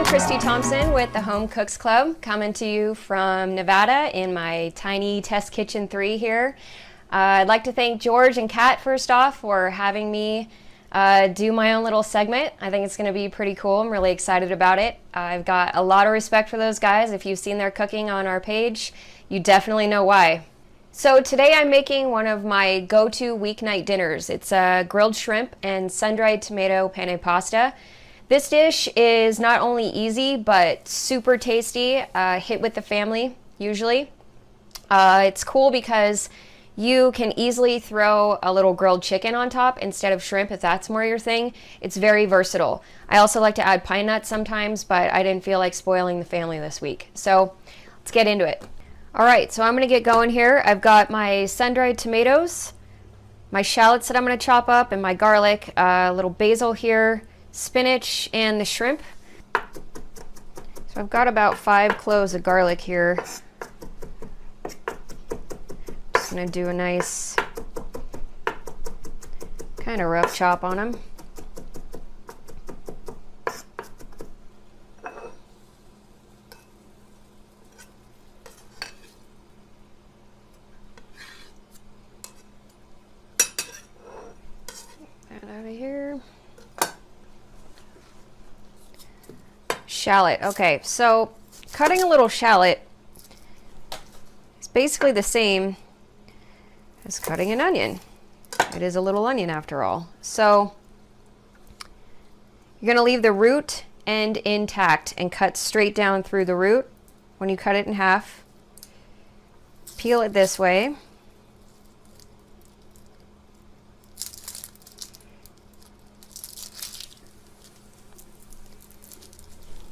Cristy Thompson with the Home Cooks Club, coming to you from Nevada in my tiny test kitchen 3 here. I'd like to thank George and Kat first off for having me do my own little segment. I think it's going to be pretty cool. I'm really excited about it. I've got a lot of respect for those guys. If you've seen their cooking on our page, you definitely know why. So today I'm making one of my go-to weeknight dinners. It's a grilled shrimp and sun-dried tomato penne pasta. This dish is not only easy, but super tasty, hit with the family, usually. It's cool because you can easily throw a little grilled chicken on top instead of shrimp if that's more your thing. It's very versatile. I also like to add pine nuts sometimes, but I didn't feel like spoiling the family this week. So let's get into it. All right, so I'm gonna get going here. I've got my sun-dried tomatoes, my shallots that I'm gonna chop up, and my garlic, a little basil here, spinach, and the shrimp. So I've got about 5 cloves of garlic here. Just gonna do a nice kind of rough chop on them. Get that out of here. Shallot. Okay, so cutting a little shallot is basically the same as cutting an onion. It is a little onion after all. So you're going to leave the root end intact and cut straight down through the root when you cut it in half. Peel it this way.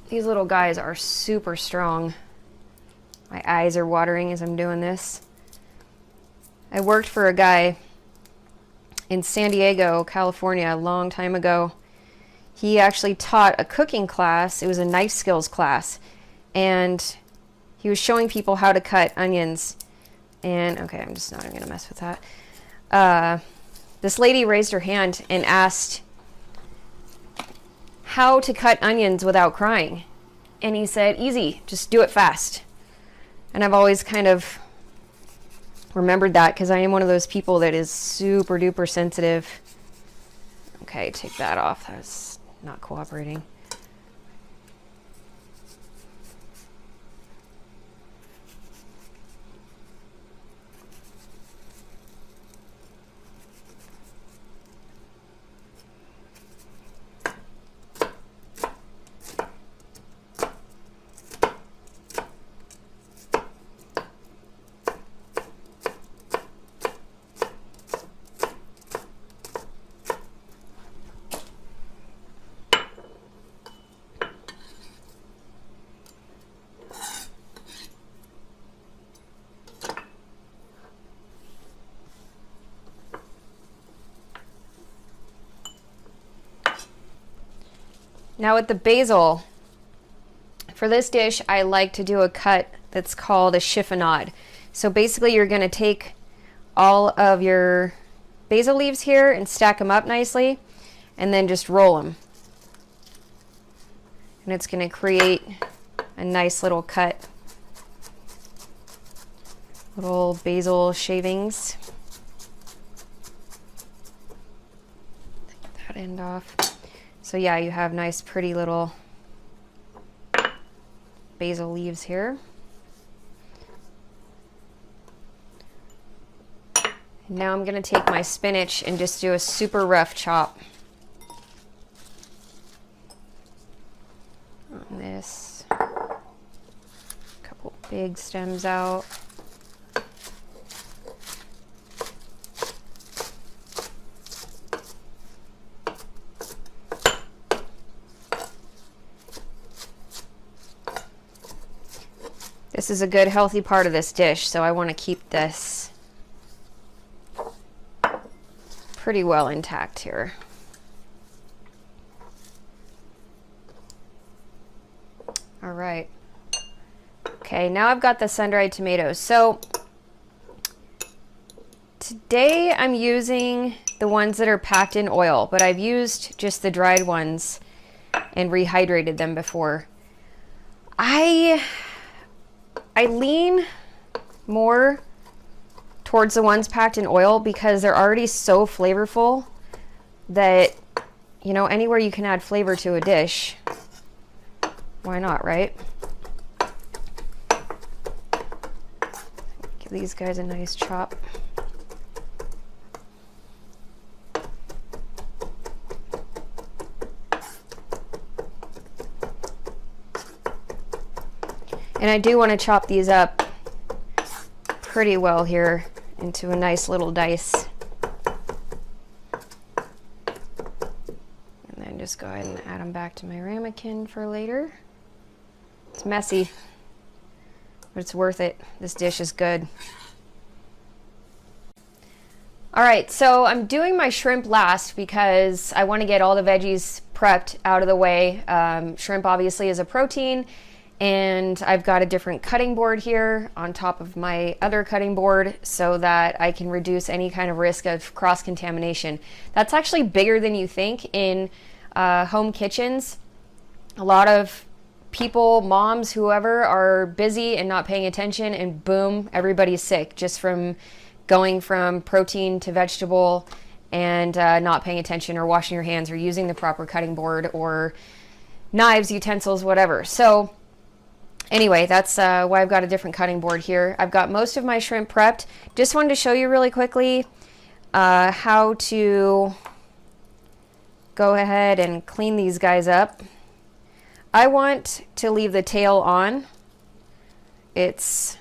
These little guys are super strong. My eyes are watering as I'm doing this. I worked for a guy in San Diego, California, a long time ago. He actually taught a cooking class. It was a knife skills class. And he was showing people how to cut onions. And, okay, I'm just not even gonna mess with that. This lady raised her hand and asked how to cut onions without crying. And he said, easy, just do it fast. And I've always kind of remembered that because I am one of those people that is super duper sensitive. Okay, take that off. That's not cooperating. Now with the basil, for this dish, I like to do a cut that's called a chiffonade. So basically you're gonna take all of your basil leaves here and stack them up nicely and then just roll them. And it's gonna create a nice little cut. Little basil shavings. Take that end off. So yeah, you have nice pretty little basil leaves here. And now I'm gonna take my spinach and just do a super rough chop on this. Couple big stems out. This is a good healthy part of this dish, so I want to keep this pretty well intact here. All right. Okay, now I've got the sun-dried tomatoes. So today I'm using the ones that are packed in oil, but I've used just the dried ones and rehydrated them before. I lean more towards the ones packed in oil because they're already so flavorful that, you know, anywhere you can add flavor to a dish, why not, right? Give these guys a nice chop. And I do want to chop these up pretty well here into a nice little dice. And then just go ahead and add them back to my ramekin for later. It's messy, but it's worth it. This dish is good. All right, so I'm doing my shrimp last because I want to get all the veggies prepped out of the way. Shrimp obviously is a protein, and I've got a different cutting board here on top of my other cutting board so that I can reduce any kind of risk of cross-contamination. That's actually bigger than you think in home kitchens. A lot of people, moms, whoever, are busy and not paying attention, and boom, everybody's sick just from going from protein to vegetable and not paying attention or washing your hands or using the proper cutting board or knives, utensils, whatever. So anyway, that's why I've got a different cutting board here. I've got most of my shrimp prepped. Just wanted to show you really quickly how to go ahead and clean these guys up. I want to leave the tail on. It's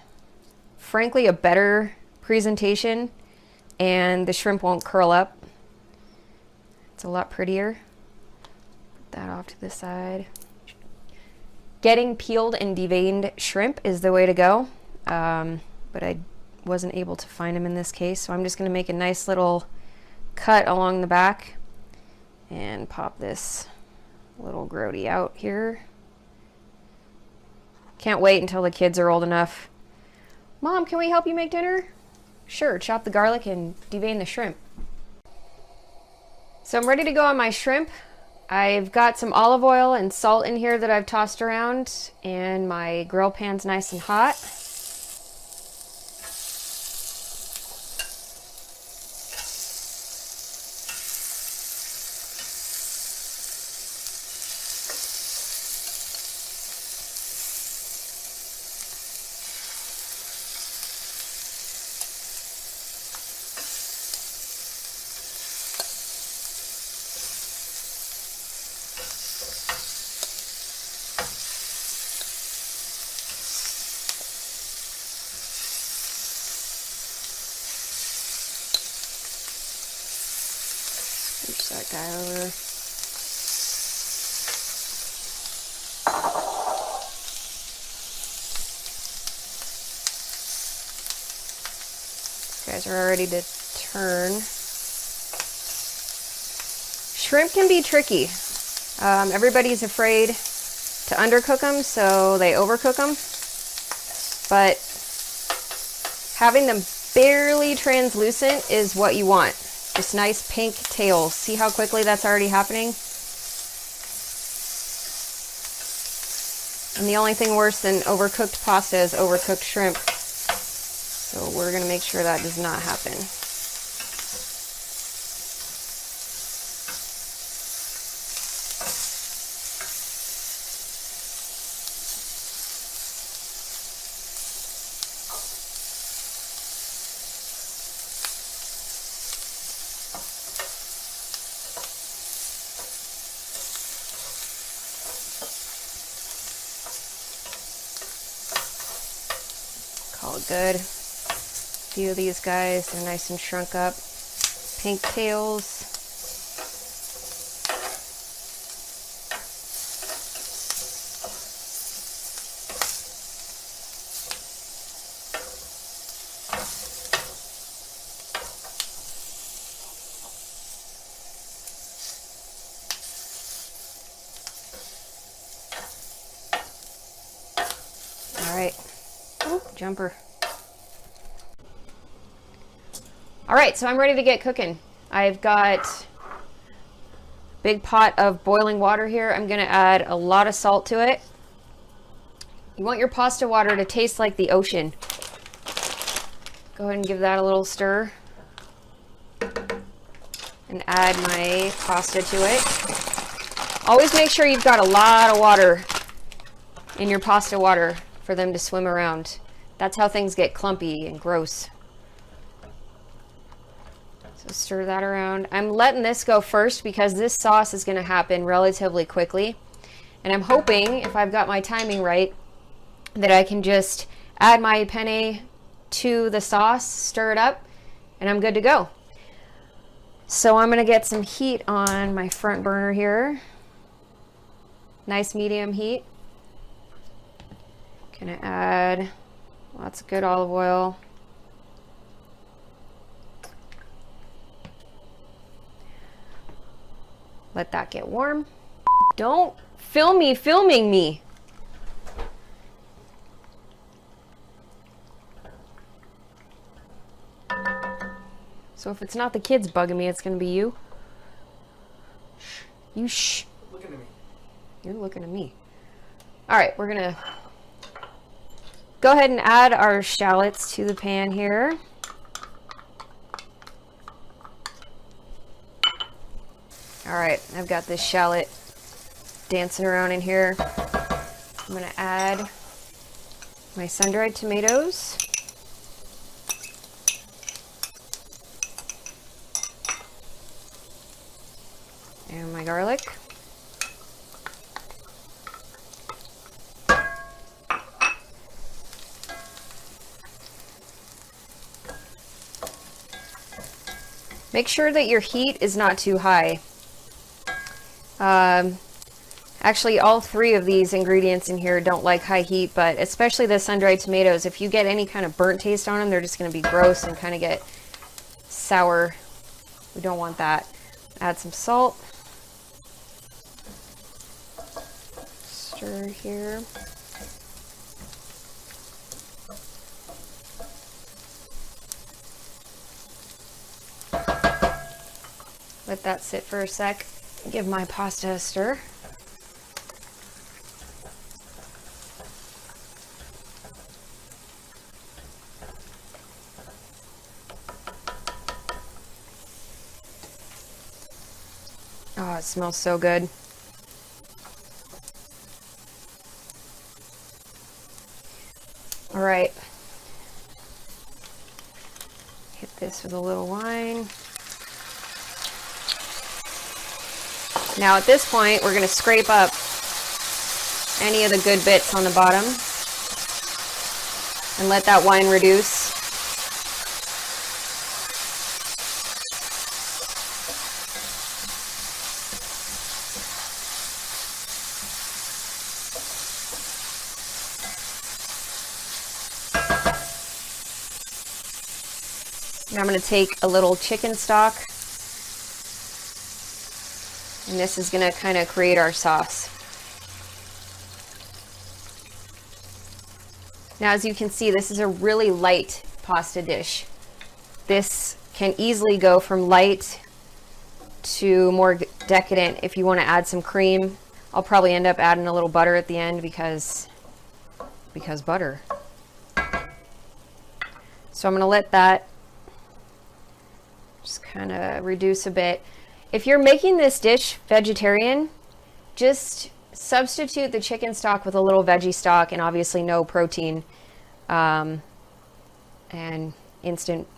frankly a better presentation, and the shrimp won't curl up. It's a lot prettier. Put that off to the side. Getting peeled and deveined shrimp is the way to go, but I wasn't able to find them in this case, so I'm just going to make a nice little cut along the back and pop this little grody out here. Can't wait until the kids are old enough. Mom, can we help you make dinner? Sure, chop the garlic and devein the shrimp. So I'm ready to go on my shrimp. I've got some olive oil and salt in here that I've tossed around, and my grill pan's nice and hot. Push that guy over. These guys are ready to turn. Shrimp can be tricky. Everybody's afraid to undercook them, so they overcook them. But having them barely translucent is what you want. Just nice pink tails. See how quickly that's already happening? And the only thing worse than overcooked pasta is overcooked shrimp. So we're going to make sure that does not happen. Call it good. A few of these guys, they're nice and shrunk up. Pink tails. All right. Oh, jumper. All right, so I'm ready to get cooking. I've got a big pot of boiling water here. I'm gonna add a lot of salt to it. You want your pasta water to taste like the ocean. Go ahead and give that a little stir. And add my pasta to it. Always make sure you've got a lot of water in your pasta water for them to swim around. That's how things get clumpy and gross. So stir that around. I'm letting this go first because this sauce is going to happen relatively quickly. And I'm hoping, if I've got my timing right, that I can just add my penne to the sauce, stir it up, and I'm good to go. So I'm going to get some heat on my front burner here. Nice medium heat. Gonna add lots of good olive oil. Let that get warm. Don't film me filming me. So if it's not the kids bugging me, it's gonna be you. Shh. You shh. Looking at me. You're looking at me. All right, we're gonna go ahead and add our shallots to the pan here. All right, I've got this shallot dancing around in here. I'm gonna add my sun-dried tomatoes. And my garlic. Make sure that your heat is not too high. Actually, all three of these ingredients in here don't like high heat, but especially the sun-dried tomatoes, if you get any kind of burnt taste on them, they're just going to be gross and kind of get sour. We don't want that. Add some salt. Stir here. Let that sit for a sec. Give my pasta a stir. Oh, it smells so good. All right. Hit this with a little wine. Now at this point, we're going to scrape up any of the good bits on the bottom and let that wine reduce. Now I'm going to take a little chicken stock, and this is going to kind of create our sauce. Now, as you can see, this is a really light pasta dish. This can easily go from light to more decadent if you want to add some cream. I'll probably end up adding a little butter at the end because butter. So I'm going to let that just kind of reduce a bit. If you're making this dish vegetarian, just substitute the chicken stock with a little veggie stock and obviously no protein, and instant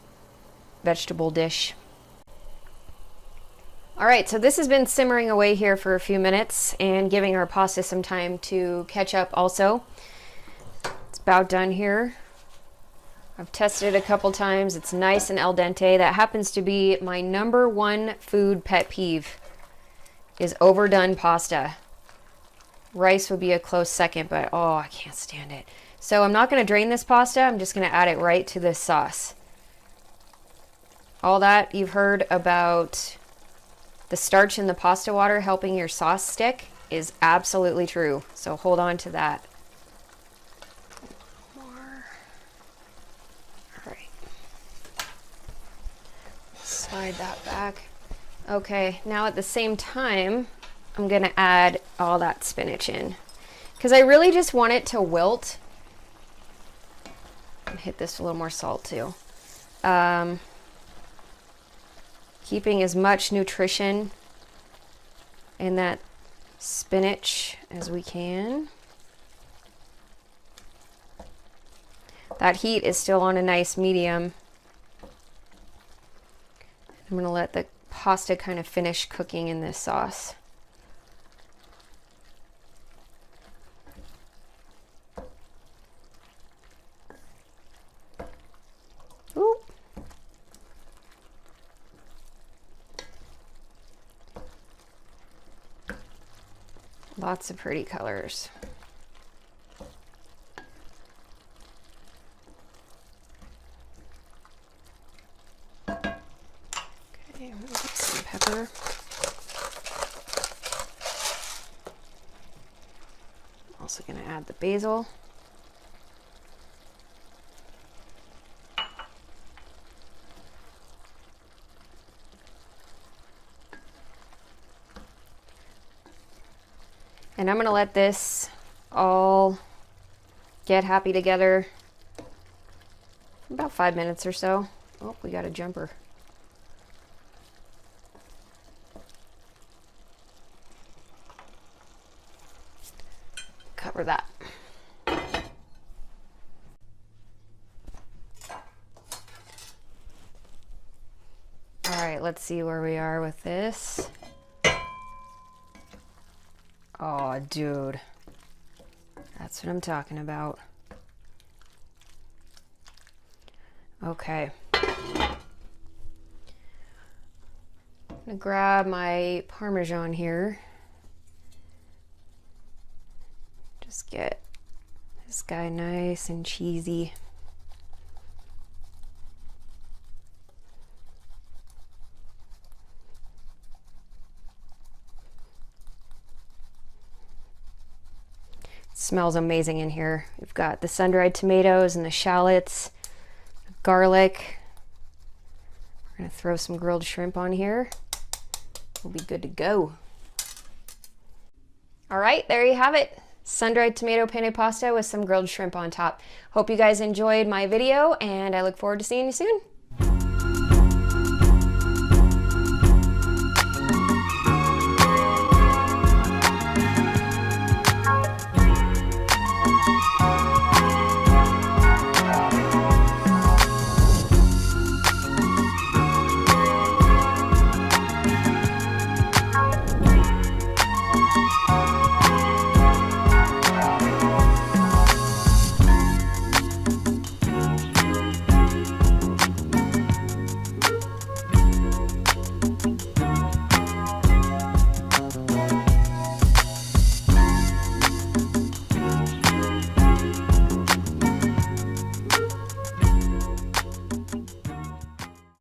vegetable dish. All right, so this has been simmering away here for a few minutes and giving our pasta some time to catch up also. It's about done here. I've tested it a couple times. It's nice and al dente. That happens to be my #1 food pet peeve, is overdone pasta. Rice would be a close second, but oh, I can't stand it. So I'm not going to drain this pasta. I'm just going to add it right to this sauce. All that you've heard about the starch in the pasta water helping your sauce stick is absolutely true. So hold on to that. Slide that back. Okay, now at the same time, I'm gonna add all that spinach in. because I really just want it to wilt. Hit this with a little more salt too. Keeping as much nutrition in that spinach as we can. That heat is still on a nice medium. I'm going to let the pasta kind of finish cooking in this sauce. Ooh. Lots of pretty colors. Okay, I'm gonna get some pepper. Also gonna add the basil. And I'm gonna let this all get happy together about 5 minutes or so. Oh, we got a jumper. Cover that. All right, let's see where we are with this. Oh, dude. That's what I'm talking about. Okay. I'm gonna grab my Parmesan here. Just get this guy nice and cheesy. Smells amazing in here. We've got the sun-dried tomatoes and the shallots, garlic. We're gonna throw some grilled shrimp on here. We'll be good to go. All right, there you have it. Sun-dried tomato penne pasta with some grilled shrimp on top. Hope you guys enjoyed my video, and I look forward to seeing you soon.